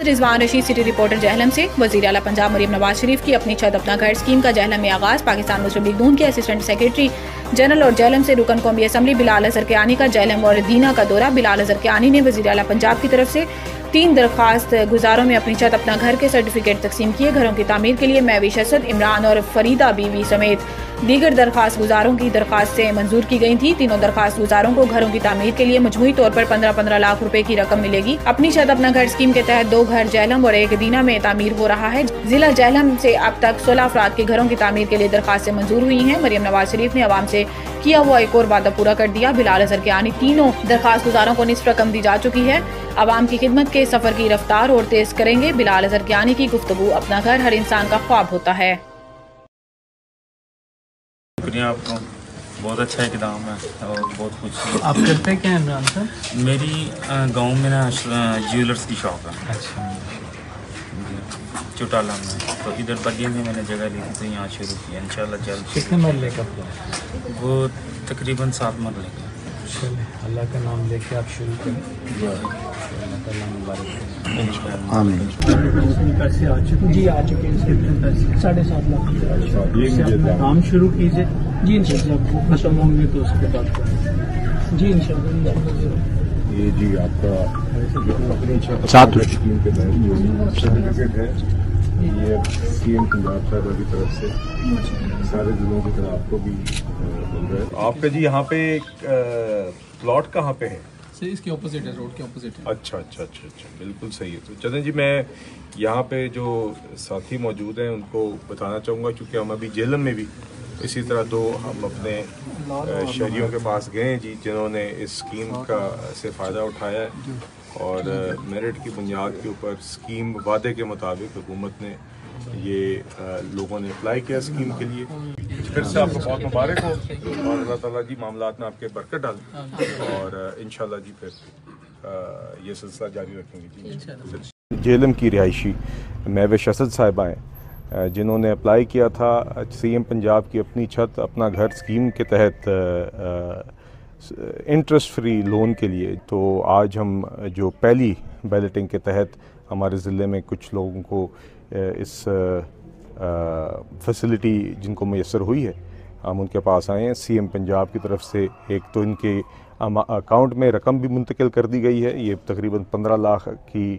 رضوان Rashid, city reporter Jhelum سے۔ وزیر اعلیٰ پنجاب مریم نواز شریف کی اپنی چھت اپنا گھر اسکیم کا جہلم میں آغاز۔ پاکستان مسلم لیگ نون کے اسسٹنٹ سیکریٹری جنرل اور جہلم سے رکن قومی اسمبلی بلال اظہر کیانی کا جہلم اور دینا کا دورہ۔ بلال اظہر کیانی نے وزیر اعلیٰ پنجاب کی طرف سے 3 درخواست گزاروں میں اپنی چھت اپنا گھر کے سرٹیفکیٹ تقسیم کیے۔ گھروں کی تعمیر کے لیے مہوش اسد، عمران اور فریدہ بیوی سمیت دیگر درخواست گزاروں کی درخواستیں منظور کی گئی تھیں۔ تینوں درخواست گزاروں کو گھروں کی تعمیر کے لیے مجموعی طور پر 15 لاکھ روپے کی رقم ملے گی۔ اپنی چھت اپنا گھر اسکیم کے تحت 2 گھر جہلم اور 1 دینا میں تعمیر ہو رہا ہے۔ ضلع جہلم سے اب تک 16 افراد کے گھروں کی تعمیر کے لیے درخواستیں منظور ہوئی ہیں۔ مریم نواز شریف نے عوام سے کیا ہوا ایک اور وعدہ پورا کر دیا۔ بلال اظہر کیانی تینوں درخواست گزاروں کو نصف رقم دی جا چکی ہے۔ عوام کی خدمت کے سفر کی رفتار اور تیز کریں گے۔ بلال اظہر کیانی کی گفتگو اپنا گھر ہر انسان کا خواب ہوتا ہے۔ شکریہ آپ کو، بہت اچھا اقدام ہے اور بہت کچھ۔ آپ کرتے کیا ہیں عمران صاحب؟ میری گاؤں میں نا جیولرس کی شاپ ہے، اچھا، چوٹالہ میں، تو ادھر بگی میں نے جگہ لی تھی تو یہاں شروع کیا، انشاءاللہ جلد۔ کتنے مرلے کا پلان؟ وہ تقریباً 7 مرلے کا۔ چلے اللہ کا نام لے کے آپ شروع کریں، اللہ تعالیٰ مبارک کریں۔ آمین۔ پیسے آ چکے؟ جی آ چکے ہیں، 7.5 لاکھ کام شروع کیجیے۔ جی انشاءاللہ ختم ہوں گے تو اس کے بعد جی انشاءاللہ۔ یہ جی آپ کا اپنی چھت اسکیم کے تحت جو سرٹیفکیٹ ہے یہ سی ایم پنجاب صاحبہ کی طرف سے سارے ضلعوں کی طرح آپ کو بھی مل رہا ہے۔ آپ کا جی یہاں پہ پلاٹ کہاں پہ ہے؟ اس کے اپوزٹ ہے، روڈ کے اپوزٹ ہے۔ اچھا، بالکل صحیح ہے۔ تو چلیں جی، میں یہاں پہ جو ساتھی موجود ہیں ان کو بتانا چاہوں گا، کیونکہ ہم ابھی جہلم میں بھی اسی طرح 2 ہم اپنے شہریوں کے پاس گئے ہیں جی، جنہوں نے اس اسکیم کا سے فائدہ اٹھایا ہے اور میرٹ کی بنیاد کے اوپر اسکیم وعدے کے مطابق حکومت نے یہ لوگوں نے اپلائی کیا اسکیم کے لیے۔ پھر سے آپ کو بہت مبارک ہو اور اللہ تعالیٰ جی معاملات میں آپ کے برکت ڈالیں اور انشاءاللہ جی پھر یہ سلسلہ جاری رکھیں گے جی۔ جہلم کی رہائشی مہوش اسد صاحبہ ہیں جنہوں نے اپلائی کیا تھا سی ایم پنجاب کی اپنی چھت اپنا گھر اسکیم کے تحت انٹرسٹ فری لون کے لیے۔ تو آج ہم جو پہلی بیلٹنگ کے تحت ہمارے ضلع میں کچھ لوگوں کو اس فیسلٹی جن کو میسر ہوئی ہے، ہم ان کے پاس آئے ہیں۔ سی ایم پنجاب کی طرف سے ایک تو ان کے اکاؤنٹ میں رقم بھی منتقل کر دی گئی ہے، یہ تقریباً 15 لاکھ کی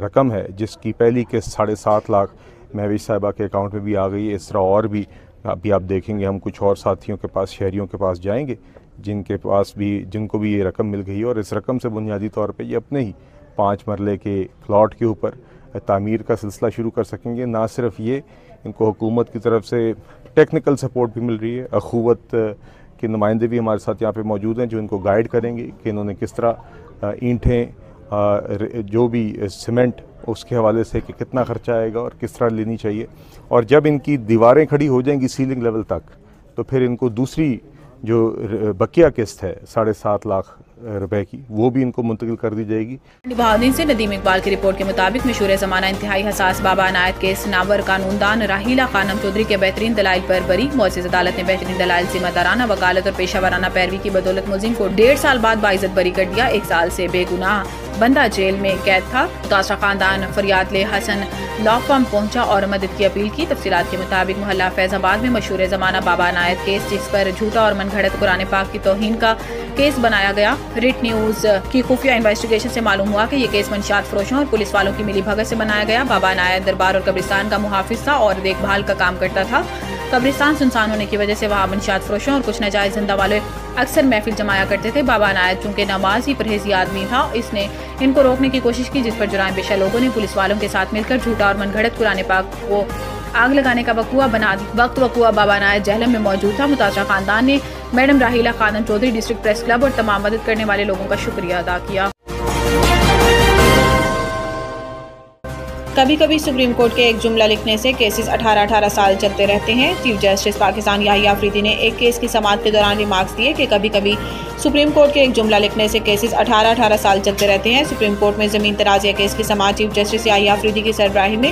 رقم ہے، جس کی پہلی کے 7.5 لاکھ مہوش صاحبہ کے اکاؤنٹ میں بھی آ گئی ہے۔ اس طرح اور بھی ابھی آپ دیکھیں گے، ہم کچھ اور ساتھیوں کے پاس، شہریوں کے پاس جائیں گے جن کو بھی یہ رقم مل گئی ہے، اور اس رقم سے بنیادی طور پہ یہ اپنے ہی 5 مرلے کے پلاٹ کے اوپر تعمیر کا سلسلہ شروع کر سکیں گے۔ نہ صرف یہ، ان کو حکومت کی طرف سے ٹیکنیکل سپورٹ بھی مل رہی ہے، اخوت کے نمائندے بھی ہمارے ساتھ یہاں پہ موجود ہیں جو ان کو گائیڈ کریں گے کہ انہوں نے کس طرح اینٹیں، جو بھی سیمنٹ اس کے حوالے سے کہ کتنا خرچہ آئے گا اور کس طرح لینی چاہیے، اور جب ان کی دیواریں کھڑی ہو جائیں گی سیلنگ لیول تک تو پھر ان کو دوسری جو بقیہ قسط ہے 7.5 لاکھ روپے کی، وہ بھی ان کو منتقل کر دی جائے گی۔ بہادین سے ندیم اقبال کی رپورٹ کے مطابق مشہور زمانہ انتہائی حساس بابا عنایت کیس ناور قانون دان راحیلہ خانم چودھری کے بہترین دلائل پر بری۔ معزز عدالت نے بہترین دلائل، ذمہ دارانہ وکالت اور پیشہ ورانہ پیروی کی بدولت ملزم کو 1.5 سال بعد باعزت بری کر دیا۔ 1 سال سے بے گناہ بندہ جیل میں قید تھا۔ متاثرہ خاندان فریاد لے حسن لا فارم پہنچا اور مدد کی اپیل کی۔ تفصیلات کے مطابق محلہ فیض آباد میں مشہور زمانہ بابا عنایت کیس، جس پر جھوٹا اور من گھڑت قرآن پاک کی توہین کا کیس بنایا گیا۔ ریٹ نیوز کی خفیہ انویسٹیگیشن سے معلوم ہوا کہ یہ کیس منشیات فروشوں اور پولیس والوں کی ملی بھگت سے بنایا گیا۔ بابا عنایت دربار اور قبرستان کا محافظ تھا اور دیکھ بھال کا کام کرتا تھا۔ قبرستان سنسان ہونے کی وجہ سے وہاں منشیات فروشوں اور کچھ ناجائز دھندا والے اکثر محفل جمایا کرتے تھے۔ بابا عنایت چونکہ نمازی پرہیزی آدمی تھا، اس نے ان کو روکنے کی کوشش کی، جس پر جرائم پیشہ لوگوں نے پولیس والوں کے ساتھ مل کر جھوٹا اور من گھڑت قرآن پاک کو آگ لگانے کا وقوع بنا دی۔ وقوع بابا عنایت جہلم میں موجود تھا۔ متاثرہ خاندان نے میڈم راحیلہ خانم چودھری، ڈسٹرکٹ پریس کلب اور تمام مدد کرنے والے لوگوں کا شکریہ ادا کیا۔ کبھی کبھی سپریم کورٹ کے ایک جملہ لکھنے سے کیسز 18 سال چلتے رہتے ہیں۔ چیف جسٹس پاکستان یحییٰ آفریدی نے ایک کیس کی سماعت کے دوران ریمارکس دیے کہ کبھی کبھی سپریم کورٹ کے ایک جملہ لکھنے سے کیسز 18 سال چلتے رہتے ہیں۔ سپریم کورٹ میں زمین تنازع کیس کی سماعت چیف جسٹس یحییٰ آفریدی کی سربراہی میں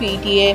PTA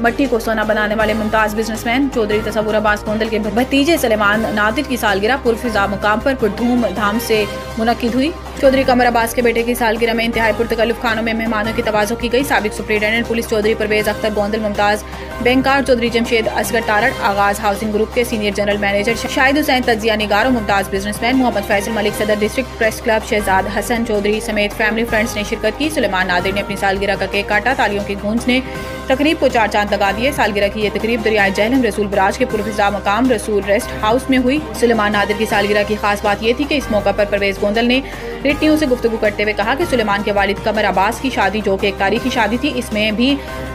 مٹی کو سونا بنانے والے ممتاز بزنس مین چودھری تصور عباس گوندل کے بھتیجے سلیمان نادر کی سالگرہ پرفضا مقام پر دھوم دھام سے منعقد ہوئی۔ چودھری قمر عباس کے بیٹے کی سالگرہ میں انتہائی پرتکلف خانوں میں مہمانوں کی توازو کی گئی۔ سابق سپرنٹینڈنٹ پولیس چودھری پرویز اختر گوندل، ممتاز بینکار چودھری جمشید اصغر تارڑ، آغاز ہاؤسنگ گروپ کے سینئر جنرل مینیجر شاہد حسین تجزیہ نگار اور ممتاز بزنس مین محمد فیصل ملک، صدر ڈسٹرکٹ پریس کلب شہزاد حسن چودھری سمیت فیملی فرینڈز نے شرکت کی۔ سلیمان نادر نے اپنی سالگرہ کا کیک کاٹا، تالیوں کی گونج نے تقریب کو چار چاند لگا دیے۔ سالگرہ کی یہ تقریب دریائے جہلم رسول براج کے پرفضا مقام رسول ریسٹ ہاؤس میں ہوئی۔ سلیمان نادر کی سالگرہ کی خاص بات یہ تھی کہ اس موقع پر پرویز گوندل نے ریٹیوں سے گفتگو کرتے ہوئے کہا کہ سلیمان کے والد قمر عباس کی شادی جو کہ ایک تاریخی شادی تھی، اس میں بھی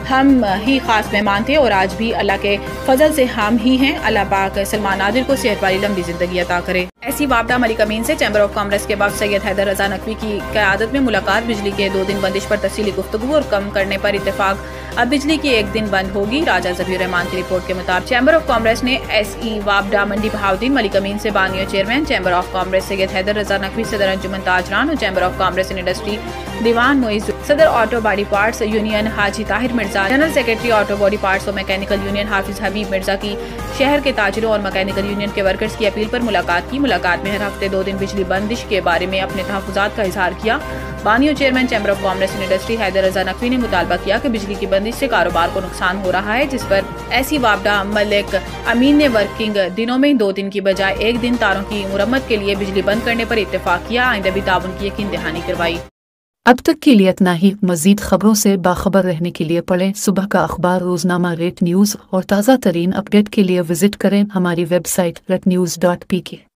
ہم ہی خاص مہمان تھے اور آج بھی اللہ کے فضل سے ہم ہی ہیں۔ اللہ پاک سلیمان نادر کو صحت والی لمبی زندگی عطا کرے۔ ایسی وابڈا ملک امین سے چیمبر آف کامرس کے وفد سید حیدر رضا نقوی کی قیادت میں ملاقات، بجلی کے 2 دن بندش پر تفصیلی گفتگو اور کم کرنے پر اتفاق۔ اب بجلی کی 1 دن بند ہوگی۔ راجہ ظفیر الرحمان کی رپورٹ کے مطابق چیمبر آف کامرس نے ایس ای وابڈا منڈی بہاؤدین ملک امین سے بانیو چیئرمین، چیمبر آف کامرس سید حیدر رضا نقوی، صدر انجمن تاجران اور چیمبر آف کامرس انڈسٹری دیوان معیز، صدر آٹو باڈی پارٹس یونین حاجی Tahir Mirza, general secretary auto body parts اور میکینیکل یونین حافظ حبیب مرزا کی شہر کے تاجروں اور میکینیکل یونین کے ورکرز کی اپیل پر ملاقات کی۔ ملاقات میں ہر ہفتے 2 دن بجلی بندش کے بارے میں اپنے تحفظات کا اظہار کیا۔ بانیو chairman chamber of commerce industry Haider Raza Naqvi نے مطالبہ کیا کہ بجلی کی بندش سے کاروبار کو نقصان ہو رہا ہے، جس پر ایسی وابڈا ملک امین نے ورکنگ دنوں میں 2 دن کی بجائے 1 دن تاروں کی مرمت کے لیے بجلی بند کرنے پر اتفاق کیا۔ آئندہ بھی تعاون کی یقین دہانی کروائی۔ اب تک کے لیے اتنا ہی۔ مزید خبروں سے باخبر رہنے کے لیے پڑھیں صبح کا اخبار، روزنامہ ریٹ نیوز اور تازہ ترین اپڈیٹ کے لیے وزٹ کریں ہماری ویب سائٹ retnews.pk۔